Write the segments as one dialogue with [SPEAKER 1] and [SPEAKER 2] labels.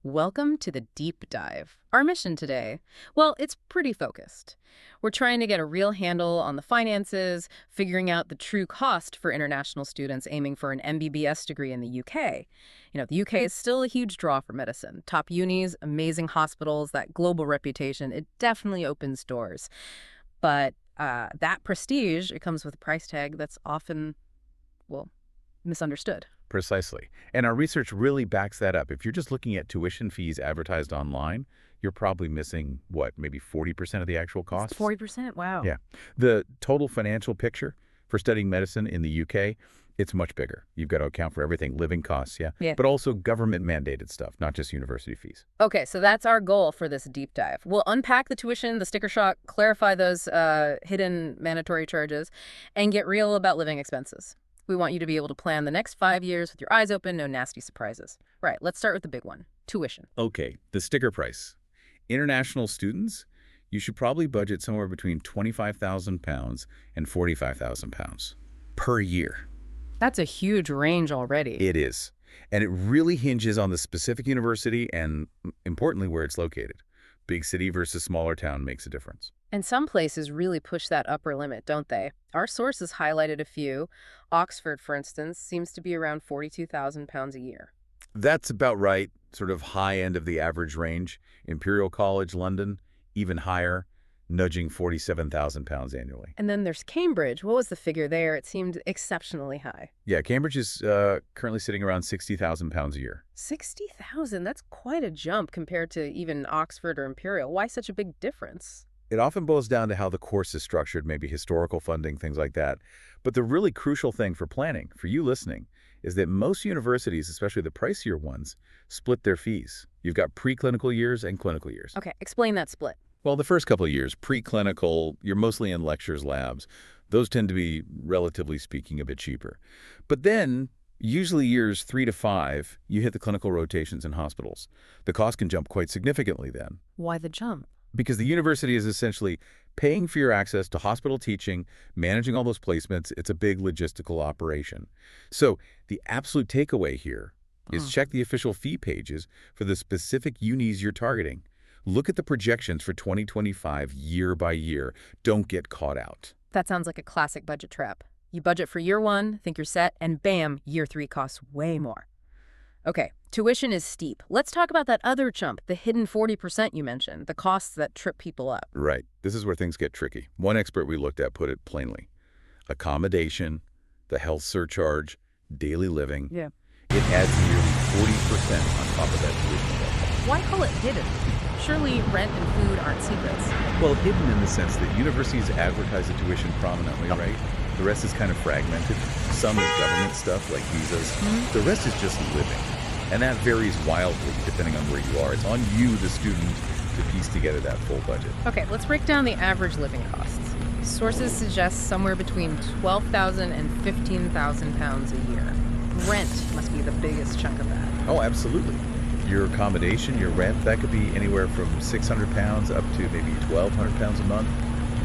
[SPEAKER 1] Welcome to the deep dive. Our mission today, well, it's pretty focused. We're trying to get a real handle on the finances, figuring out the true cost for international students aiming for an MBBS degree in the UK. The UK is still a huge draw for medicine. Top unis, amazing hospitals, that global reputation, it definitely opens doors. But that prestige, it comes with a price tag that's often, well, misunderstood.
[SPEAKER 2] Precisely. And our research really backs that up. If you're just looking at tuition fees advertised online, you're probably missing, what, maybe 40% of the actual cost?
[SPEAKER 1] 40%? Wow.
[SPEAKER 2] Yeah. The total financial picture for studying medicine in the UK, it's much bigger. You've got to account for everything, living costs, yeah, but also government-mandated stuff, not just university fees.
[SPEAKER 1] Okay, so that's our goal for this deep dive. We'll unpack the tuition, the sticker shock, clarify those hidden mandatory charges, and get real about living expenses. We want you to be able to plan the next 5 years with your eyes open, no nasty surprises. Right, let's start with the big one, tuition.
[SPEAKER 2] Okay, the sticker price. International students, you should probably budget somewhere between £25,000 and £45,000 per year.
[SPEAKER 1] That's a huge range already.
[SPEAKER 2] It is. And it really hinges on the specific university and, importantly, where it's located. Big city versus smaller town makes a difference.
[SPEAKER 1] And some places really push that upper limit, don't they? Our sources highlighted a few. Oxford, for instance, seems to be around £42,000 a year.
[SPEAKER 2] That's about right, sort of high end of the average range. Imperial College, London, even higher, nudging £47,000 annually.
[SPEAKER 1] And then there's Cambridge. What was the figure there? It seemed exceptionally high.
[SPEAKER 2] Yeah, Cambridge is currently sitting around £60,000 a year.
[SPEAKER 1] 60,000? That's quite a jump compared to even Oxford or Imperial. Why such a big difference?
[SPEAKER 2] It often boils down to how the course is structured, maybe historical funding, things like that. But the really crucial thing for planning, for you listening, is that most universities, especially the pricier ones, split their fees. You've got preclinical years and clinical years.
[SPEAKER 1] Okay, explain that split.
[SPEAKER 2] Well, the first couple of years, preclinical, you're mostly in lectures, labs. Those tend to be, relatively speaking, a bit cheaper. But then, usually years 3 to 5, you hit the clinical rotations in hospitals. The cost can jump quite significantly then.
[SPEAKER 1] Why the jump?
[SPEAKER 2] Because the university is essentially paying for your access to hospital teaching, managing all those placements. It's a big logistical operation. So the absolute takeaway here is check the official fee pages for the specific unis you're targeting. Look at the projections for 2025 year by year. Don't get caught out.
[SPEAKER 1] That sounds like a classic budget trap. You budget for year 1, think you're set, and bam, year 3 costs way more. Okay, tuition is steep. Let's talk about that other chunk, the hidden 40% you mentioned, the costs that trip people up.
[SPEAKER 2] Right. This is where things get tricky. One expert we looked at put it plainly. Accommodation, the health surcharge, daily living.
[SPEAKER 1] Yeah.
[SPEAKER 2] It adds nearly 40% on top of that tuition bill.
[SPEAKER 1] Why call it hidden? Surely rent and food aren't secrets.
[SPEAKER 2] Well, hidden in the sense that universities advertise the tuition prominently, right? The rest is kind of fragmented. Some is government stuff like visas. The rest is just living. And that varies wildly depending on where you are. It's on you, the student, to piece together that full budget.
[SPEAKER 1] Okay, let's break down the average living costs. Sources suggest somewhere between £12,000 and £15,000 a year. Rent must be the biggest chunk of that.
[SPEAKER 2] Oh, absolutely. Your accommodation, your rent, that could be anywhere from £600 up to maybe £1,200 a month.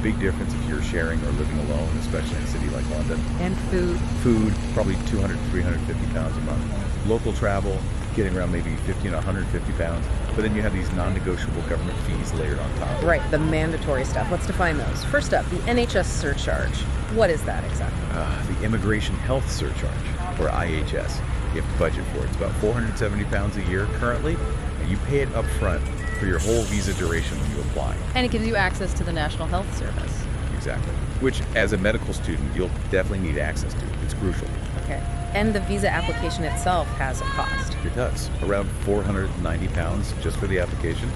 [SPEAKER 2] Big difference if you're sharing or living alone, especially in a city like London.
[SPEAKER 1] And food.
[SPEAKER 2] Food, probably £200 to £350 a month. Local travel, getting around maybe £50 to £150. But then you have these non-negotiable government fees layered on top.
[SPEAKER 1] Right, the mandatory stuff. Let's define those. First up, the NHS surcharge. What is that exactly?
[SPEAKER 2] The Immigration Health Surcharge, or IHS. You have to budget for it. It's about £470 a year currently, and you pay it up front for your whole visa duration when you apply.
[SPEAKER 1] And it gives you access to the National Health Service.
[SPEAKER 2] Exactly. Which, as a medical student, you'll definitely need access to. It's crucial.
[SPEAKER 1] Okay. And the visa application itself has a cost.
[SPEAKER 2] It does. Around £490 just for the application.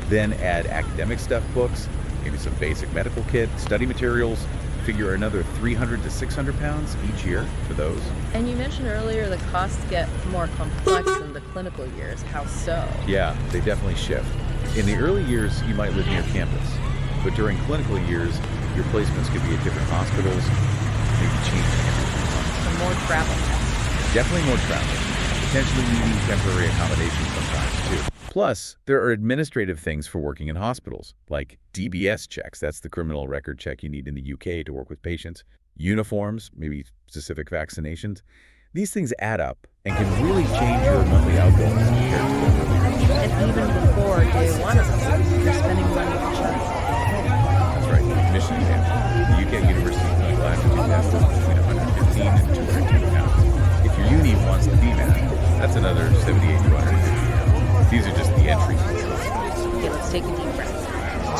[SPEAKER 2] Then add academic stuff, books, maybe some basic medical kit, study materials. Figure another £300 to £600 each year for those.
[SPEAKER 1] And you mentioned earlier the costs get more complex in the clinical years. How so?
[SPEAKER 2] Yeah, they definitely shift. In the early years, you might live near campus. But during clinical years, your placements could be at different hospitals, maybe changing every 3 months.
[SPEAKER 1] So more travel.
[SPEAKER 2] Definitely more travel. Potentially needing temporary accommodation sometimes, too. Plus, there are administrative things for working in hospitals, like DBS checks. That's the criminal record check you need in the UK to work with patients. Uniforms, maybe specific vaccinations. These things add up and can really change your monthly outgoings compared to them.
[SPEAKER 1] And even before day one of the trip, you're spending money to check.
[SPEAKER 2] That's right. Mission example. The UK University clinical aptitude test is between 115 and 210 pounds. If your uni wants the BMAT, that's another 78 to 150 pounds. These are just the entries.
[SPEAKER 1] Okay, let's take a deep breath.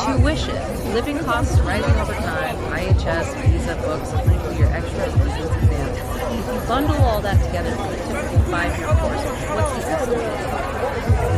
[SPEAKER 1] Tuition, living costs rising over time, IHS, visa, books, your extra business exams. If you bundle all that together for a typical 5-year course, what's the estimate?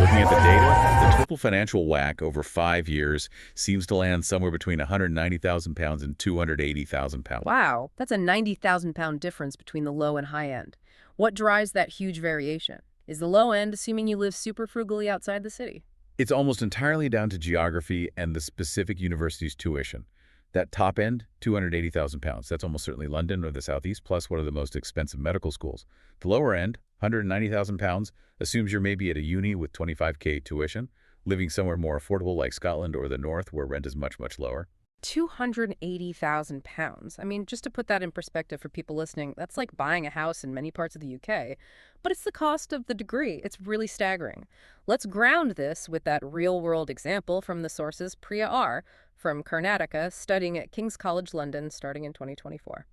[SPEAKER 2] Looking at the data, the total financial whack over 5 years seems to land somewhere between 190,000 pounds and 280,000 pounds.
[SPEAKER 1] Wow, that's a 90,000 pound difference between the low and high end. What drives that huge variation? Is the low end assuming you live super frugally outside the city?
[SPEAKER 2] It's almost entirely down to geography and the specific university's tuition. That top end, 280,000 pounds. That's almost certainly London or the Southeast, plus one of the most expensive medical schools. The lower end, 190,000 pounds, assumes you're maybe at a uni with 25K tuition, living somewhere more affordable like Scotland or the North where rent is much, much lower.
[SPEAKER 1] 280,000 pounds. I mean, just to put that in perspective for people listening, that's like buying a house in many parts of the UK. But it's the cost of the degree. It's really staggering. Let's ground this with that real-world example from the sources Priya R. from Karnataka, studying at King's College London starting in 2024.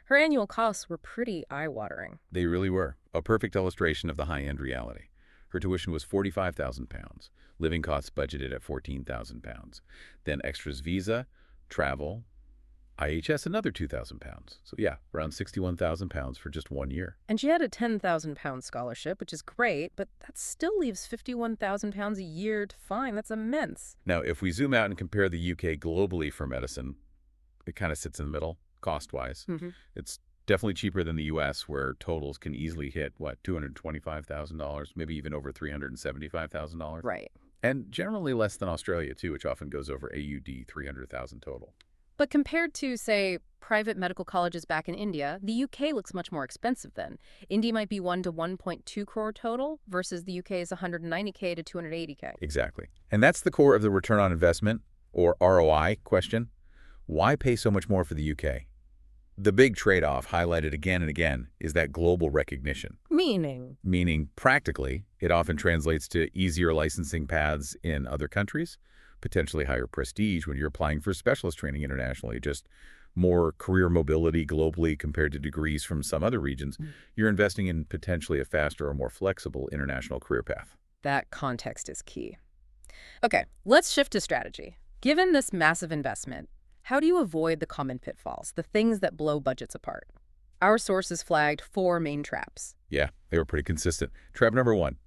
[SPEAKER 1] Her annual costs were pretty eye-watering.
[SPEAKER 2] They really were. A perfect illustration of the high-end reality. Her tuition was 45,000 pounds. Living costs budgeted at 14,000 pounds. Then extras visa, travel, IHS another 2,000 pounds. So yeah, around 61,000 pounds for just 1 year.
[SPEAKER 1] And she had a 10,000 pound scholarship, which is great, but that still leaves 51,000 pounds a year to find. That's immense.
[SPEAKER 2] Now, if we zoom out and compare the UK globally for medicine, it kind of sits in the middle, cost-wise. It's definitely cheaper than the US, where totals can easily hit, what, $225,000, maybe even over $375,000.
[SPEAKER 1] Right.
[SPEAKER 2] And generally less than Australia, too, which often goes over AUD 300,000 total.
[SPEAKER 1] But compared to, say, private medical colleges back in India, the UK looks much more expensive then. India might be 1 to 1.2 crore total versus the UK's 190K to 280K.
[SPEAKER 2] Exactly. And that's the core of the return on investment, or ROI, question. Why pay so much more for the UK? The big trade-off, highlighted again and again, is that global recognition. Meaning, practically, it often translates to easier licensing paths in other countries, potentially higher prestige when you're applying for specialist training internationally, just more career mobility globally compared to degrees from some other regions. You're investing in potentially a faster or more flexible international career path.
[SPEAKER 1] That context is key. Okay, let's shift to strategy. Given this massive investment, how do you avoid the common pitfalls, the things that blow budgets apart? Our sources flagged 4 main traps.
[SPEAKER 2] Yeah, they were pretty consistent. Trap number 1,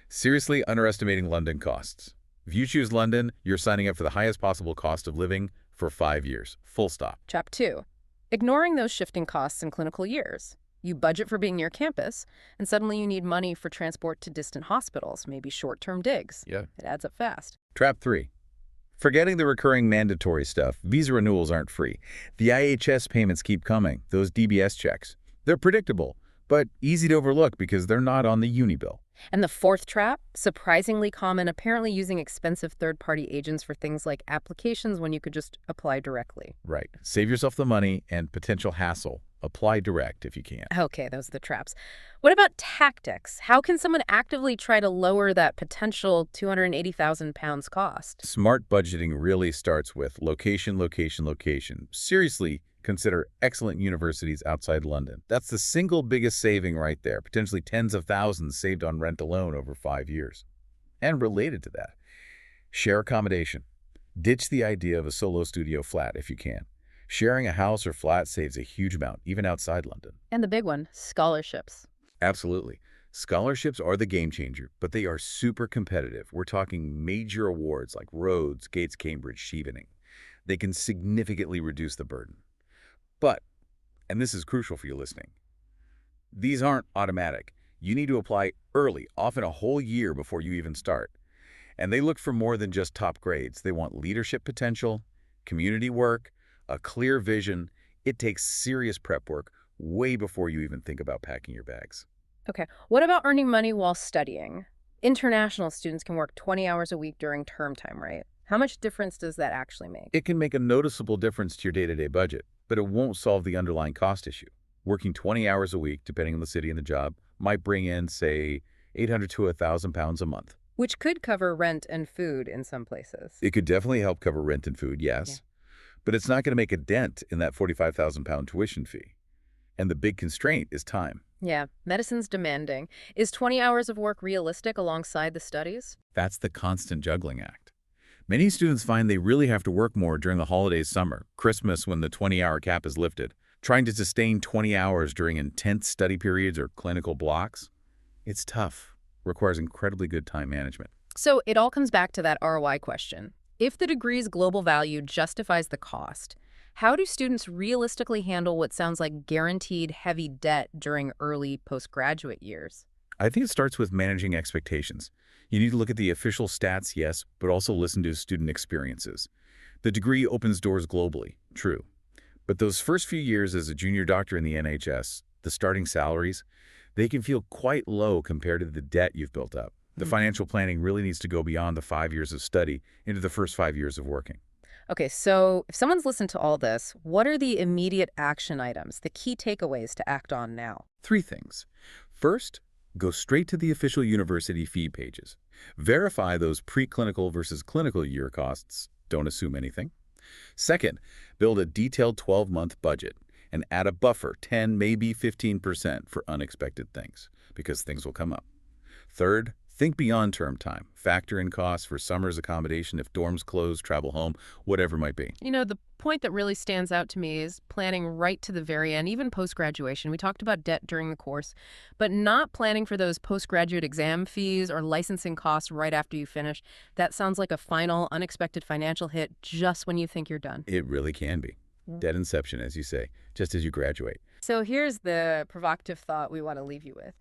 [SPEAKER 2] seriously underestimating London costs. If you choose London, you're signing up for the highest possible cost of living for 5 years. Full stop.
[SPEAKER 1] Trap 2, ignoring those shifting costs in clinical years. You budget for being near campus, and suddenly you need money for transport to distant hospitals, maybe short-term digs.
[SPEAKER 2] Yeah.
[SPEAKER 1] It adds up fast.
[SPEAKER 2] Trap 3, forgetting the recurring mandatory stuff. Visa renewals aren't free. The IHS payments keep coming, those DBS checks. They're predictable, but easy to overlook because they're not on the uni bill.
[SPEAKER 1] And the 4th trap, surprisingly common, apparently using expensive third-party agents for things like applications when you could just apply directly.
[SPEAKER 2] Right. Save yourself the money and potential hassle. Apply direct if you can.
[SPEAKER 1] Okay, those are the traps. What about tactics? How can someone actively try to lower that potential 280,000 pounds cost?
[SPEAKER 2] Smart budgeting really starts with location, location, location. Seriously, consider excellent universities outside London. That's the single biggest saving right there, potentially tens of thousands saved on rent alone over 5 years. And related to that, share accommodation. Ditch the idea of a solo studio flat if you can. Sharing a house or flat saves a huge amount, even outside London.
[SPEAKER 1] And the big one, scholarships.
[SPEAKER 2] Absolutely. Scholarships are the game changer, but they are super competitive. We're talking major awards like Rhodes, Gates, Cambridge, Chevening. They can significantly reduce the burden. But, and this is crucial for you listening, these aren't automatic. You need to apply early, often a whole year before you even start. And they look for more than just top grades. They want leadership potential, community work, a clear vision. It takes serious prep work way before you even think about packing your bags.
[SPEAKER 1] Okay, what about earning money while studying? International students can work 20 hours a week during term time, right? How much difference does that actually make?
[SPEAKER 2] It can make a noticeable difference to your day-to-day budget, but it won't solve the underlying cost issue. Working 20 hours a week, depending on the city and the job, might bring in, say, 800 to 1,000 pounds a month.
[SPEAKER 1] Which could cover rent and food in some places.
[SPEAKER 2] It could definitely help cover rent and food,
[SPEAKER 1] Yeah.
[SPEAKER 2] yes, but it's not going to make a dent in that 45,000-pound tuition fee. And the big constraint is time.
[SPEAKER 1] Yeah, medicine's demanding. Is 20 hours of work realistic alongside the studies?
[SPEAKER 2] That's the constant juggling act. Many students find they really have to work more during the holidays, summer, Christmas when the 20-hour cap is lifted. Trying to sustain 20 hours during intense study periods or clinical blocks, it's tough. Requires incredibly good time management.
[SPEAKER 1] So it all comes back to that ROI question. If the degree's global value justifies the cost, how do students realistically handle what sounds like guaranteed heavy debt during early postgraduate years?
[SPEAKER 2] I think it starts with managing expectations. You need to look at the official stats, yes, but also listen to student experiences. The degree opens doors globally, true. But those first few years as a junior doctor in the NHS, the starting salaries, they can feel quite low compared to the debt you've built up. The financial planning really needs to go beyond the 5 years of study into the first 5 years of working.
[SPEAKER 1] Okay, so if someone's listened to all this, what are the immediate action items, the key takeaways to act on now?
[SPEAKER 2] 3 things. First, go straight to the official university fee pages. Verify those preclinical versus clinical year costs. Don't assume anything. Second, build a detailed 12-month budget and add a buffer, 10, maybe 15% for unexpected things, because things will come up. Third, think beyond term time. Factor in costs for summer's accommodation if dorms close, travel home, whatever it might be.
[SPEAKER 1] You know, the point that really stands out to me is planning right to the very end, even post-graduation. We talked about debt during the course, but not planning for those postgraduate exam fees or licensing costs right after you finish. That sounds like a final, unexpected financial hit just when you think you're done.
[SPEAKER 2] It really can be. Debt inception, as you say, just as you graduate.
[SPEAKER 1] So here's the provocative thought we want to leave you with.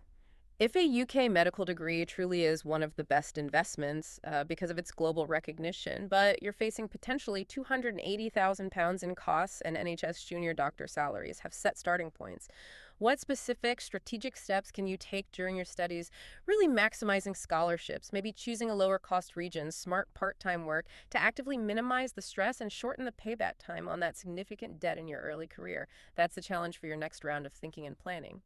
[SPEAKER 1] If a UK medical degree truly is one of the best investments because of its global recognition, but you're facing potentially £280,000 in costs and NHS junior doctor salaries have set starting points, what specific strategic steps can you take during your studies, really maximizing scholarships, maybe choosing a lower cost region, smart part-time work to actively minimize the stress and shorten the payback time on that significant debt in your early career? That's the challenge for your next round of thinking and planning.